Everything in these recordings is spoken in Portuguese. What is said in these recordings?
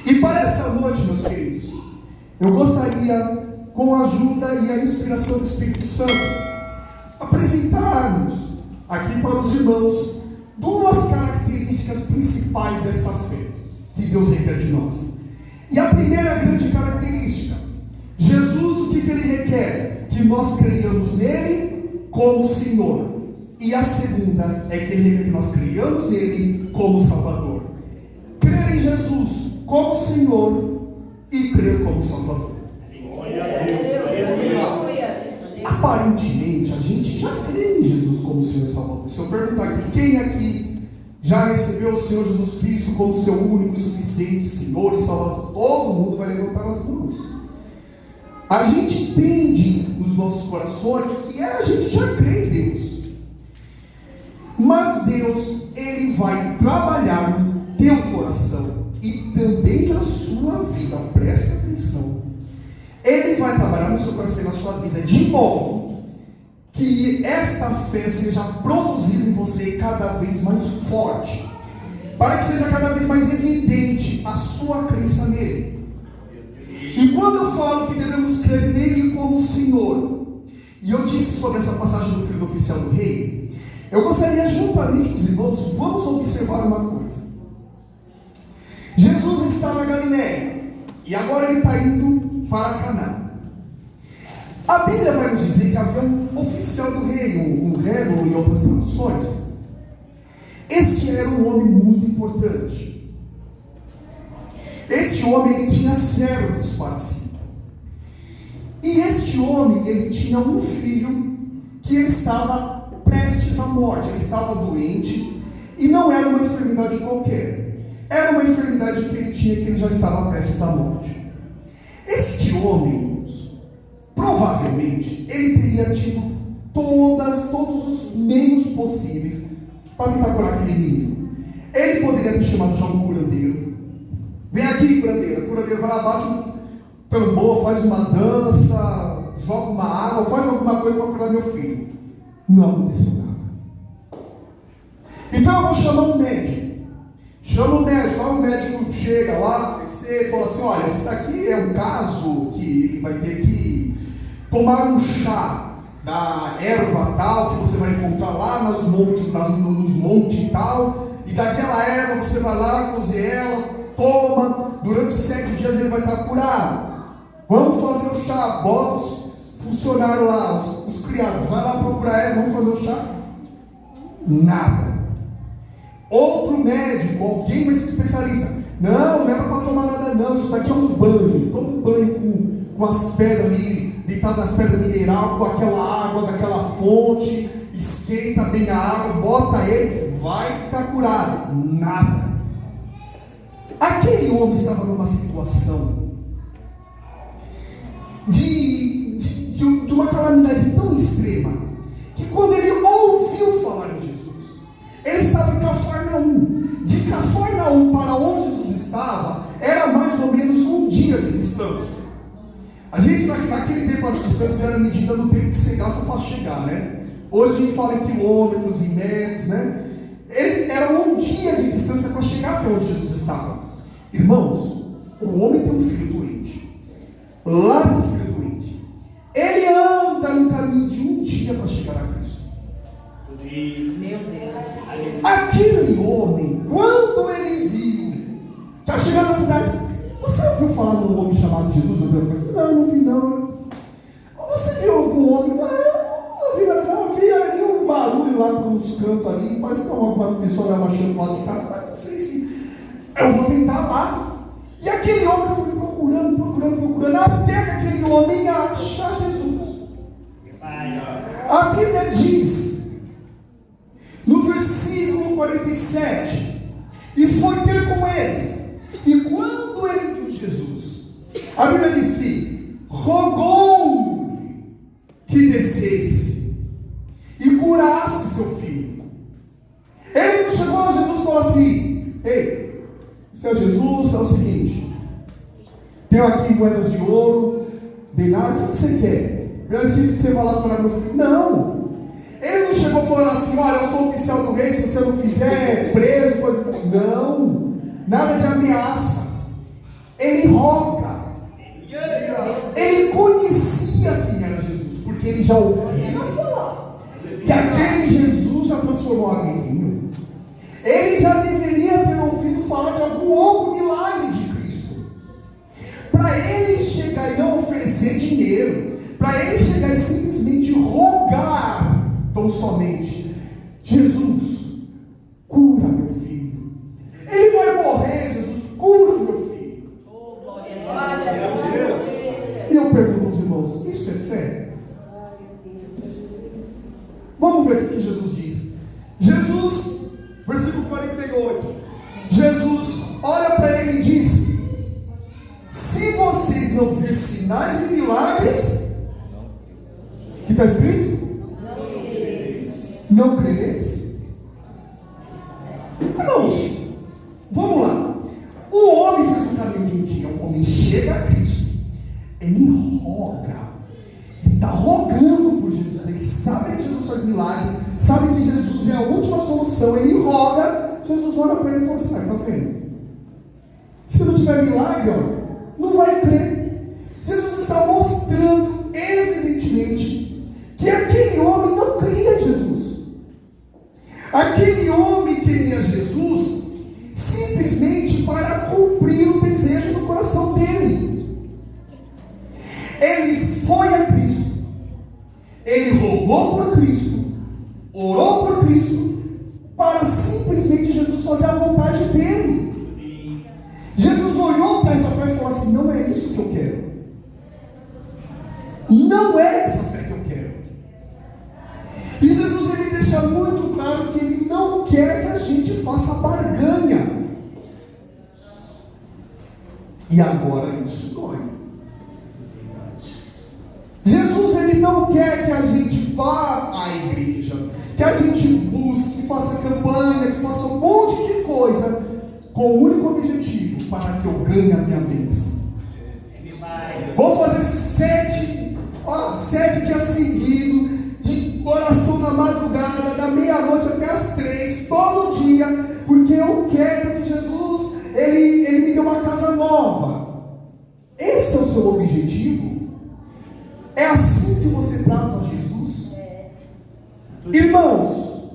E para essa noite, meus queridos, eu gostaria, com a ajuda e a inspiração do Espírito Santo, apresentarmos aqui para os irmãos duas características principais dessa fé que Deus requer de nós. E a primeira grande característica: Jesus, o que ele requer? Que nós creiamos nele como Senhor. E a segunda é que ele requer que nós creiamos nele como Salvador. Crer em Jesus como Senhor e crer como Salvador. Glória a Deus. Aparentemente a gente já crê em Jesus como Senhor e Salvador. Se eu perguntar aqui, quem aqui já recebeu o Senhor Jesus Cristo como seu único e suficiente Senhor e Salvador? Todo mundo vai levantar as mãos. A gente entende nos nossos corações que a gente já crê em Deus. Mas Deus, ele vai trabalhar no teu coração e também na sua vida. Presta atenção. Ele vai trabalhar no seu coração e na sua vida de modo que esta fé seja produzida em você cada vez mais forte, para que seja cada vez mais evidente a sua crença nele. E quando eu falo que devemos crer nele como Senhor, e eu disse sobre essa passagem do filho do oficial do rei, eu gostaria, juntamente com os irmãos, vamos observar uma coisa. Jesus está na Galileia e agora ele está indo para Canaã. A Bíblia vai nos dizer que havia um oficial do rei, um régulo em outras traduções. Este era um homem muito importante. Este homem, ele tinha servos para si. E este homem, ele tinha um filho que ele estava prestes à morte. Ele estava doente e não era uma enfermidade qualquer. Era uma enfermidade que ele tinha, que ele já estava prestes à morte. Este homem, provavelmente, ele teria tido todos os meios possíveis para tentar curar aquele menino. Ele poderia ter chamado já um curandeiro. Vem aqui, curandeiro. O curandeiro vai lá, bate um tambor, faz uma dança, joga uma água, faz alguma coisa para curar meu filho. Não aconteceu nada. Então eu vou chamar um médico. Chama o médico. Aí o médico chega lá, você fala assim: olha, esse daqui é um caso que ele vai ter que tomar um chá da erva tal, que você vai encontrar lá nos montes e tal, e daquela erva você vai lá, cozer ela, toma, durante 7 dias ele vai estar curado. Vamos fazer o chá, bota os funcionários lá, os criados, vai lá procurar erva, vamos fazer o chá. Nada. Outro médico, alguém mais especialista: não é para tomar nada não, isso daqui é um banho, toma um banho com as pedras ali, deitado nas pedras mineral, com aquela água daquela fonte, esquenta bem a água, bota ele, vai ficar curado. Nada. Aquele homem estava numa situação de uma calamidade tão extrema, que quando ele ouviu falar em Jesus, ele estava em Cafarnaum. De Cafarnaum para onde Jesus estava, era mais ou menos um dia de distância. A gente, naquele tempo, as distâncias eram medidas no tempo que você gasta para chegar, né? Hoje a gente fala em quilômetros, em metros, né? Era um dia de distância para chegar até onde Jesus estava. Irmãos, o homem tem um filho doente. Lá no filho doente. Ele anda no caminho de um dia para chegar a Cristo. Meu Deus. Aquele homem, quando ele viu, já chegou na cidade. Você ouviu falar de um homem chamado Jesus? Não vi não. Você viu algum homem? Não vi nada. Eu vi ali um barulho lá nos cantos ali. Parece que tem alguma pessoa lá marchando do lado de cá, mas não sei se eu vou tentar lá. E aquele homem foi procurando, até que aquele homem acha Jesus. A Bíblia diz, no versículo 47, e foi ter com ele. E quando ele viu Jesus, a Bíblia diz que rogou-lhe que descesse e curasse seu filho. Ele não chegou a Jesus e falou assim: ei, seu Jesus, é o seguinte, tenho aqui moedas de ouro, denário, o que você quer? Eu preciso que você vá lá curar meu filho. Não. Ele não chegou falando assim: olha, eu sou oficial do rei, se você não fizer, preso, coisa. Não. Nada de ameaça. roga. Ele conhecia quem era Jesus, porque ele já ouvia falar que aquele Jesus já transformou água em vinho. Ele já deveria ter ouvido falar de algum outro milagre de Cristo. Para ele chegar e não oferecer dinheiro, para ele chegar e simplesmente rogar tão somente: Jesus, cura meu filho. Ele vai morrer, Jesus, cura meu filho. E eu pergunto aos irmãos: isso é fé? Vamos ver o que Jesus diz. Jesus, versículo 48. Jesus olha para ele e diz: se vocês não virem sinais e milagres, que está escrito? Não crereis? Irmãos, vamos lá. O homem fez o caminho de um dia. O homem chega a Cristo. Ele roga. Ele está rogando por Jesus. Ele sabe que Jesus faz milagre. Sabe que Jesus é a última solução. Ele roga. Jesus olha para ele e fala assim: está vendo? Se não tiver milagre, não vai crer. Jesus está mostrando evidentemente que aquele homem não cria em Jesus. Aquele homem queria Jesus simplesmente para cumprir o desejo do coração dele. Ele foi a Cristo, ele rogou por Cristo, orou por Cristo, para simplesmente Jesus fazer a vontade dele. Jesus olhou para essa fé e falou assim: não é isso que eu quero. Não é essa fé que eu quero. E Jesus, ele deixa muito claro que ele não quer que a gente faça barganha. E agora isso dói. Jesus, ele não quer que a gente vá à igreja, que a gente busque, que faça campanha, que faça um monte de coisa, com o único objetivo: para que eu ganhe a minha bênção. Vou fazer 7 dias seguidos de oração na madrugada, da meia-noite até as 3, todo dia, porque eu quero que Jesus, ele me dê uma casa nova. Esse é o seu objetivo? É assim que você trata Jesus? Irmãos,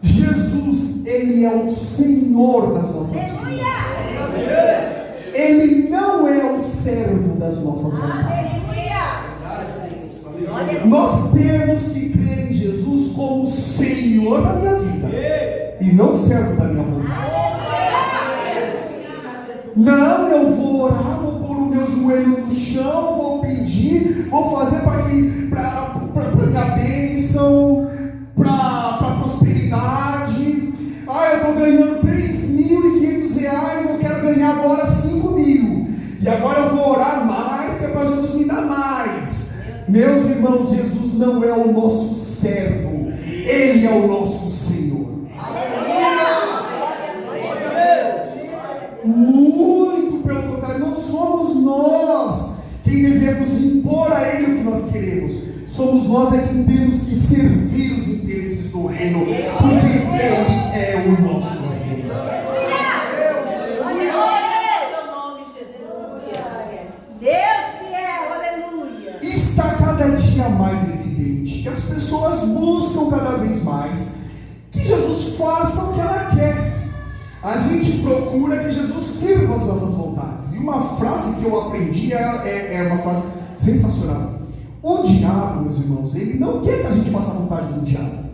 Jesus, ele é o Senhor das nossas vidas. Ele não é o servo das nossas vontades. Nós temos que crer em Jesus como Senhor da minha vida e não servo da minha vontade. Não, eu vou orar, vou pôr o meu joelho no chão, vou pedir, vou fazer para minha bênção, para prosperidade. Eu estou ganhando R$3.500, eu quero ganhar agora 5.000. E agora eu vou orar mais, que é para Jesus me dar mais. Meus irmãos, Jesus não é o nosso servo, Ele é o nosso Senhor. Muito pelo contrário, não somos nós quem devemos impor a Ele o que nós queremos. Somos nós quem temos que servir os interesses do reino, porque Ele é o nosso reino. Está cada dia mais evidente que as pessoas buscam cada vez mais que Jesus faça o que ela quer. A gente procura que Jesus sirva as nossas vontades. E uma frase que eu aprendi é uma frase sensacional. O diabo, meus irmãos, ele não quer que a gente faça a vontade do diabo.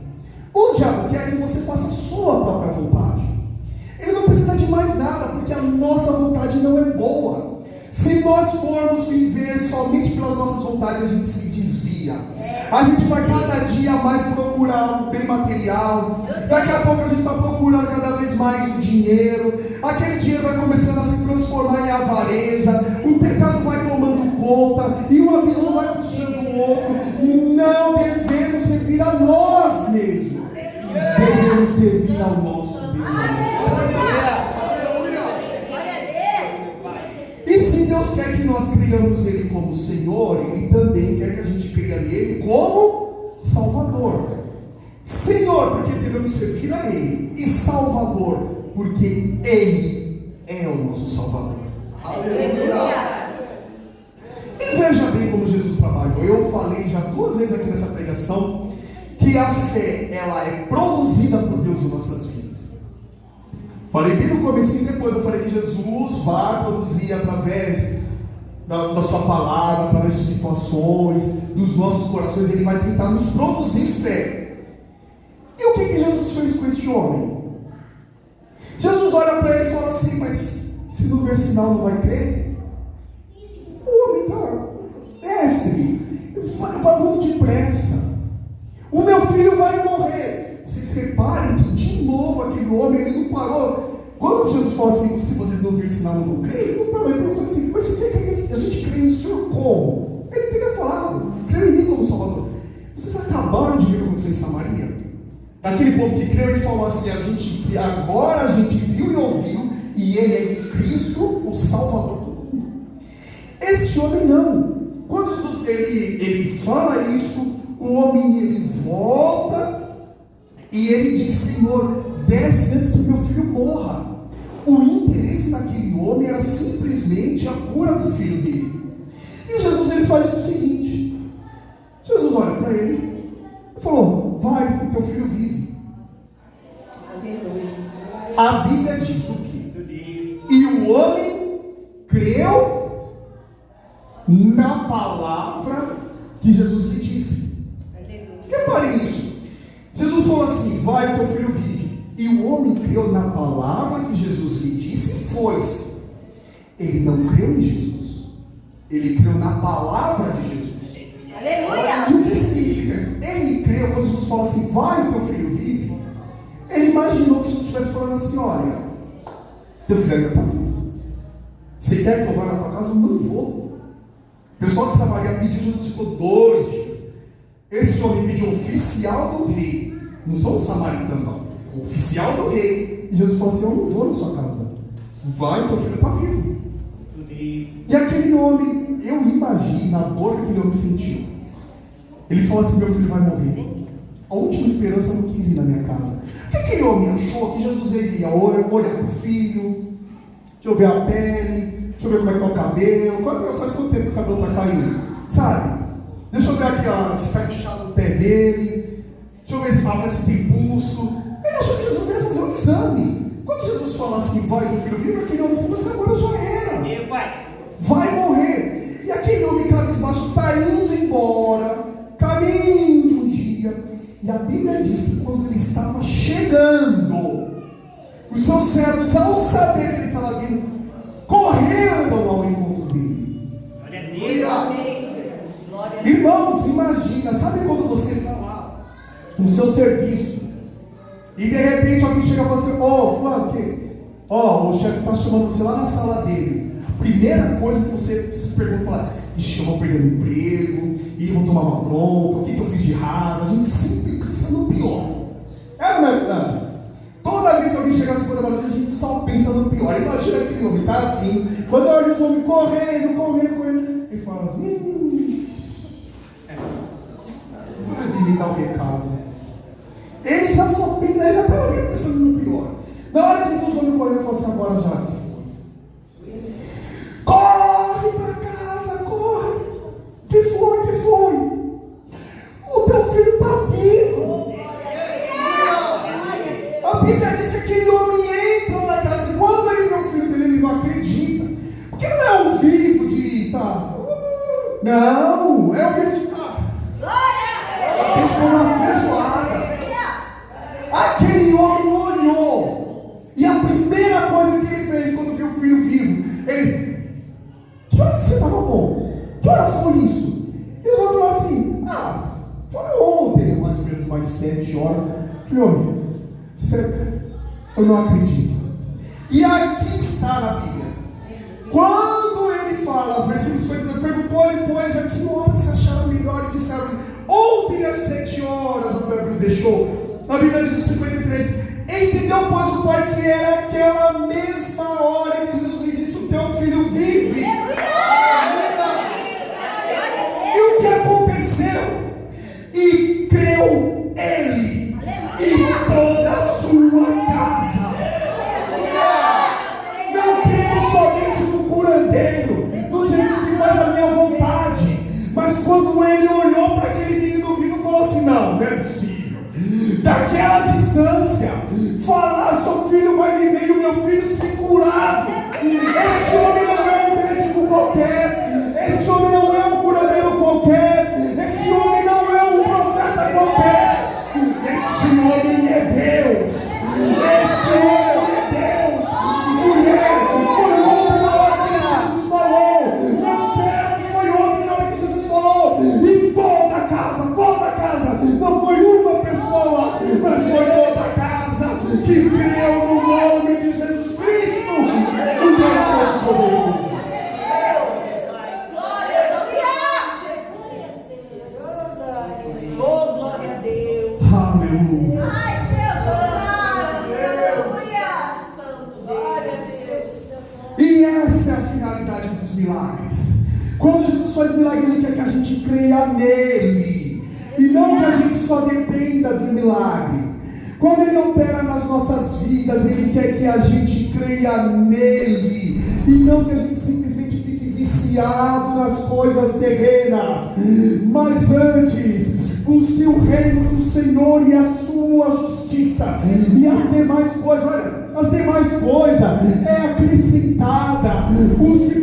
O diabo quer que você faça a sua própria vontade. Ele não precisa de mais nada, porque a nossa vontade não é boa. Se nós formos viver somente pelas nossas vontades, a gente se desvia. A gente vai cada dia mais procurar o bem material. Daqui a pouco a gente está procurando cada vez mais o dinheiro. Aquele dinheiro vai começando a se transformar em avareza. O pecado vai tomando conta e um abismo vai puxando o outro. Não devemos servir a nós mesmos. Devemos servir ao nosso Deus. E se Deus quer que nós criamos nele como Senhor, Ele também quer que a gente cria nele como Salvador. Senhor, porque devemos servir a Ele, e Salvador, porque Ele é o nosso Salvador. Aleluia. E veja bem como Jesus trabalhou. Eu falei já 2 vezes aqui nessa pregação que a fé, ela é produzida por Deus em nossas vidas. Falei bem no comecinho, depois eu falei que Jesus vai produzir através da sua palavra, através de situações, dos nossos corações, ele vai tentar nos produzir fé. E o que Jesus fez com este homem? Jesus olha para ele e fala assim: mas se não ver sinal não vai crer? O homem está, mestre, vamos depressa, o meu filho vai morrer. Vocês reparem que de novo aquele homem, ele não parou. Quando Jesus fala assim: se vocês não virem sinal não vão crer, ele não parou, ele pergunta assim: mas você tem que a gente crê no Senhor como? Ele teria falado: creu em mim como Salvador. Vocês acabaram de ver o que aconteceu em Samaria? Aquele povo que creu e falou assim: agora a gente viu e ouviu, e ele é Cristo, o Salvador do mundo. Esse homem não. Quando Jesus ele fala isso, o homem ele volta e ele diz: Senhor, desce antes que meu filho morra. O interesse daquele homem era simplesmente a cura do filho dele. E Jesus ele faz o seguinte: Jesus olha para ele e falou: vai, o teu filho vive. A Bíblia diz o quê? E o homem creu na palavra que Jesus lhe disse. Repare isso. Jesus falou assim: vai, o teu filho vive. E o homem creu na palavra que Jesus lhe disse e foi. Ele não creu em Jesus, ele creu na palavra de Jesus. Aleluia! E o que significa isso? Ele creu quando Jesus fala assim: vai, o teu filho vive. Ele imaginou que Jesus estivesse falando assim: olha, teu filho ainda está vivo. Você quer que eu vá na tua casa? Eu não vou. O pessoal de Samaria pediu, Jesus ficou 2 dias. Esse homem pediu oficial do rei, não são os samaritanos não, o oficial do rei. E Jesus falou assim: eu não vou na sua casa, vai, teu filho está vivo. E aquele homem, eu imagino a dor que aquele homem sentiu. Ele falou assim: meu filho vai morrer, a última esperança eu não quis ir na minha casa. O que aquele homem achou? Que Jesus ia olhar para o filho, deixa eu ver a pele, deixa eu ver como é que está o cabelo, faz quanto tempo que o cabelo está caindo, sabe? Deixa eu ver aqui, ó, se está inchado o pé dele, deixa eu ver se tem pulso. Ele achou que Jesus ia fazer um exame. Quando Jesus fala assim: vai, teu filho vive, aquele homem falou assim: agora já era, vai morrer. E aquele homem cabisbaixo está indo embora, caminho de um dia. E a Bíblia diz que quando ele estava chegando, os seus servos, ao saber que ele estava vindo, correram ao encontro dele. Irmãos, imagina, sabe quando você está lá no seu serviço e de repente alguém chega e fala assim: fulano, o chefe está chamando você lá na sala dele. A primeira coisa que você se pergunta, fala: ixi, eu vou perder meu emprego, e vou tomar uma bronca, o que eu fiz de errado? A gente sempre pensa no pior. É, não é verdade? Toda vez que alguém chega assim, a gente só pensa no pior. Imagina aquele homem, tá vindo. Quando eu olho os homens correndo, ele fala: vai vir me dar um recado. Ele já só pensa, ele já estava pensando no pior. Na hora que os homens correndo, ele fala assim: agora já foi. Corre para casa, corre. Que foi? O teu filho está vivo. A Bíblia diz que aquele homem entra na casa e quando ele vê o filho dele, ele não acredita. Porque não é um vivo de não, é um vivo de a gente come uma feijoada. Aquele homem olhou e a primeira coisa que ele fez quando viu o filho vivo, ele: que hora que você estava bom? Que hora foi isso? E os outros falaram assim: foi ontem, mais ou menos mais 7 horas. Aquele homem: eu não acredito. E aqui está na Bíblia, quando ele fala, versículo 52, perguntou-lhe, pois, a que hora se achava melhor? E disseram: ontem às 7 horas a febre o deixou. A Bíblia diz no 53: entendeu, pois, o pai que era aquela mesma hora que Jesus lhe disse: o teu filho vive. E o que aconteceu? E creu ele e toda a sua casa. Não creu somente no curandeiro. daquela distância, falar: seu filho vai viver e o meu filho se curado. Esse homem não é um médico qualquer, esse homem não é um curadeiro qualquer, esse homem não é um profeta qualquer, este homem é Deus, este homem é Deus. Mulher, foi ontem na hora que Jesus falou, meus servos, foi ontem na hora que Jesus falou, e toda a casa, não foi uma pessoa, mas foi toda a casa que creu no nome de Jesus Cristo, o Deus Todo-Poderoso. Glória a Deus. Aleluia. Ai, E essa é a finalidade dos milagres. Quando Jesus faz milagre, Ele quer que a gente creia nele, e não que a gente só dependa do milagre. Quando Ele opera nas nossas vidas, Ele quer que a gente creia nele, e não que a gente simplesmente fique viciado nas coisas terrenas. Mas antes, busque o reino do Senhor e a sua justiça, e as demais coisas, olha, as demais coisas é acrescentada. Busque